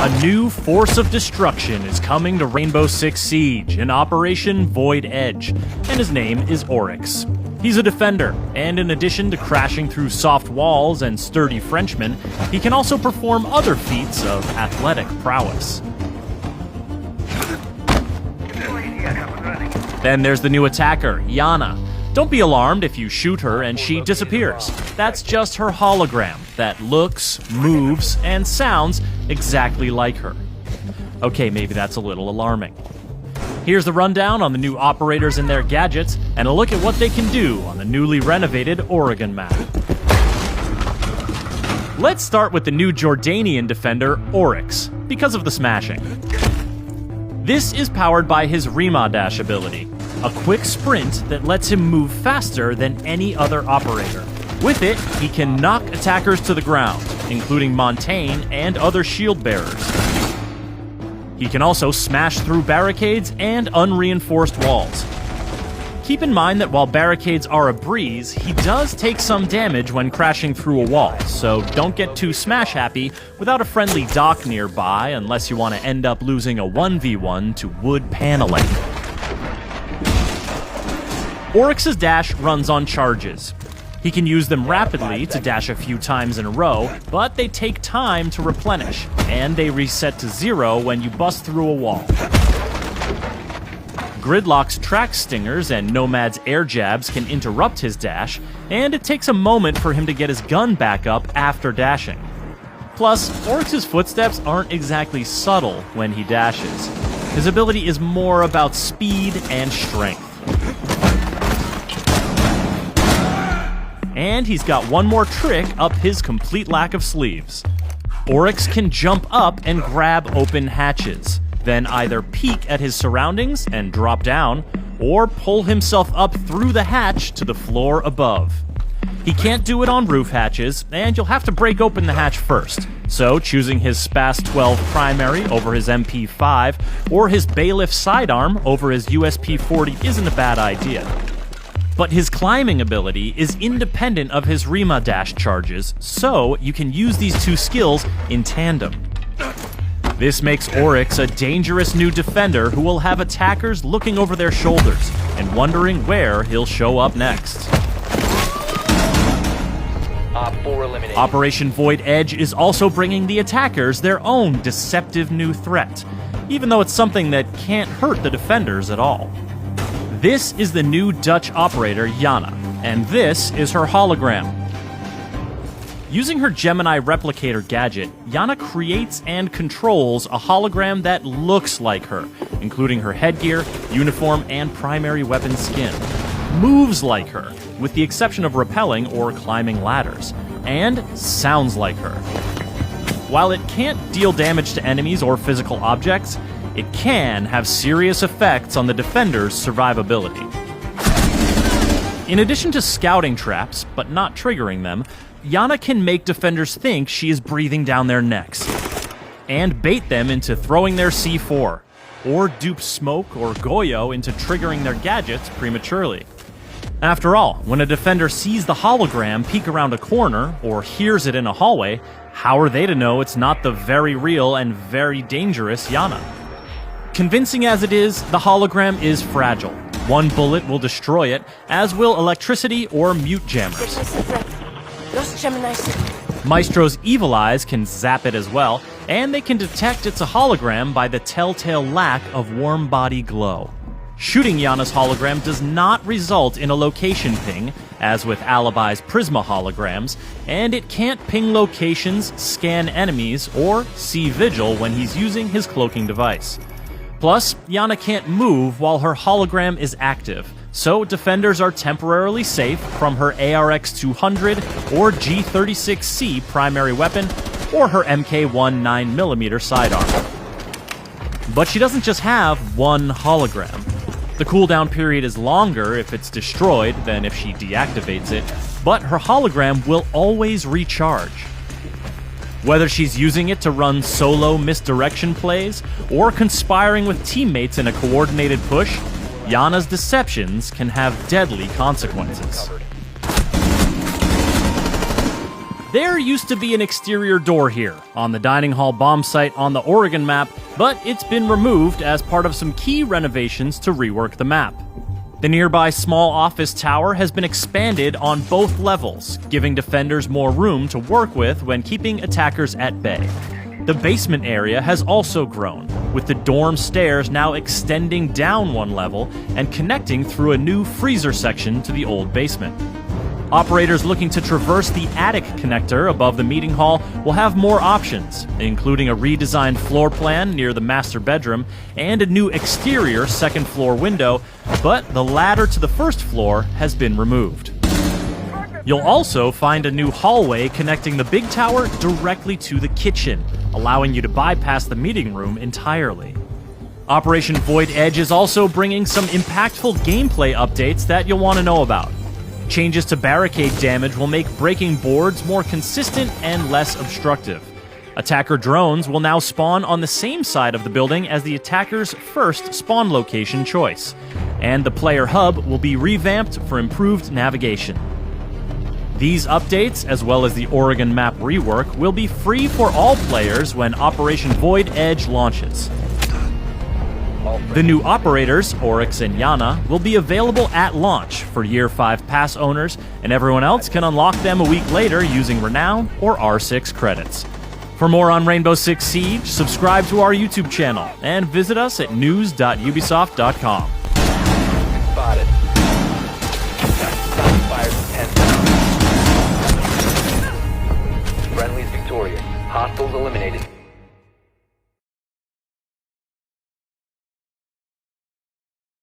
A new force of destruction is coming to Rainbow Six Siege in Operation Void Edge, and his name is Oryx. He's a defender, and in addition to crashing through soft walls and sturdy Frenchmen, he can also perform other feats of athletic prowess. Then there's the new attacker, Iana. Don't be alarmed if you shoot her and she disappears. That's just her hologram that looks, moves, and sounds exactly like her. Okay, maybe that's a little alarming. Here's the rundown on the new operators and their gadgets, and a look at what they can do on the newly renovated Oregon map. Let's start with the new Jordanian defender, Oryx, because of the smashing. This is powered by his Rima Dash ability, a quick sprint that lets him move faster than any other operator. With it, he can knock attackers to the ground, including Montaigne and other shield bearers. He can also smash through barricades and unreinforced walls. Keep in mind that while barricades are a breeze, he does take some damage when crashing through a wall, so don't get too smash happy without a friendly dock nearby unless you want to end up losing a 1v1 to wood paneling. Oryx's dash runs on charges. He can use them rapidly to dash a few times in a row, but they take time to replenish, and they reset to 0 when you bust through a wall. Gridlock's track stingers and Nomad's air jabs can interrupt his dash, and it takes a moment for him to get his gun back up after dashing. Plus, Oryx's footsteps aren't exactly subtle when he dashes. His ability is more about speed and strength. And he's got one more trick up his complete lack of sleeves. Oryx can jump up and grab open hatches, then either peek at his surroundings and drop down, or pull himself up through the hatch to the floor above. He can't do it on roof hatches, and you'll have to break open the hatch first, so choosing his SPAS 12 primary over his MP5, or his Bailiff sidearm over his USP 40 isn't a bad idea. But his climbing ability is independent of his Rima dash charges, so you can use these two skills in tandem. This makes Oryx a dangerous new defender who will have attackers looking over their shoulders and wondering where he'll show up next. Operation Void Edge is also bringing the attackers their own deceptive new threat, even though it's something that can't hurt the defenders at all. This is the new Dutch operator, Iana, and this is her hologram. Using her Gemini replicator gadget, Iana creates and controls a hologram that looks like her, including her headgear, uniform, and primary weapon skin. Moves like her, with the exception of rappelling or climbing ladders, and sounds like her. While it can't deal damage to enemies or physical objects, it can have serious effects on the defender's survivability. In addition to scouting traps, but not triggering them, Iana can make defenders think she is breathing down their necks, and bait them into throwing their C4, or dupe Smoke or Goyo into triggering their gadgets prematurely. After all, when a defender sees the hologram peek around a corner, or hears it in a hallway, how are they to know it's not the very real and very dangerous Iana? Convincing as it is, the hologram is fragile. One bullet will destroy it, as will electricity or mute jammers. Maestro's evil eyes can zap it as well, and they can detect it's a hologram by the telltale lack of warm body glow. Shooting Iana's hologram does not result in a location ping, as with Alibi's Prisma holograms, and it can't ping locations, scan enemies, or see Vigil when he's using his cloaking device. Plus, Iana can't move while her hologram is active, so defenders are temporarily safe from her ARX-200 or G36C primary weapon, or her MK1 9mm sidearm. But she doesn't just have one hologram. The cooldown period is longer if it's destroyed than if she deactivates it, but her hologram will always recharge. Whether she's using it to run solo misdirection plays, or conspiring with teammates in a coordinated push, Iana's deceptions can have deadly consequences. There used to be an exterior door here, on the dining hall bomb site on the Oregon map, but it's been removed as part of some key renovations to rework the map. The nearby small office tower has been expanded on both levels, giving defenders more room to work with when keeping attackers at bay. The basement area has also grown, with the dorm stairs now extending down one level and connecting through a new freezer section to the old basement. Operators looking to traverse the attic connector above the meeting hall will have more options, including a redesigned floor plan near the master bedroom and a new exterior second-floor window, but the ladder to the first floor has been removed. You'll also find a new hallway connecting the big tower directly to the kitchen, allowing you to bypass the meeting room entirely. Operation Void Edge is also bringing some impactful gameplay updates that you'll want to know about. Changes to barricade damage will make breaking boards more consistent and less obstructive. Attacker drones will now spawn on the same side of the building as the attacker's first spawn location choice, and the player hub will be revamped for improved navigation. These updates, as well as the Oregon map rework, will be free for all players when Operation Void Edge launches. The new operators, Oryx and Yana, will be available at launch for Year 5 pass owners, and everyone else can unlock them a week later using Renown or R6 credits. For more on Rainbow Six Siege, subscribe to our YouTube channel and visit us at news.ubisoft.com. Spotted. Shots fired from 10 seconds. Friendly's victorious. Hostiles eliminated.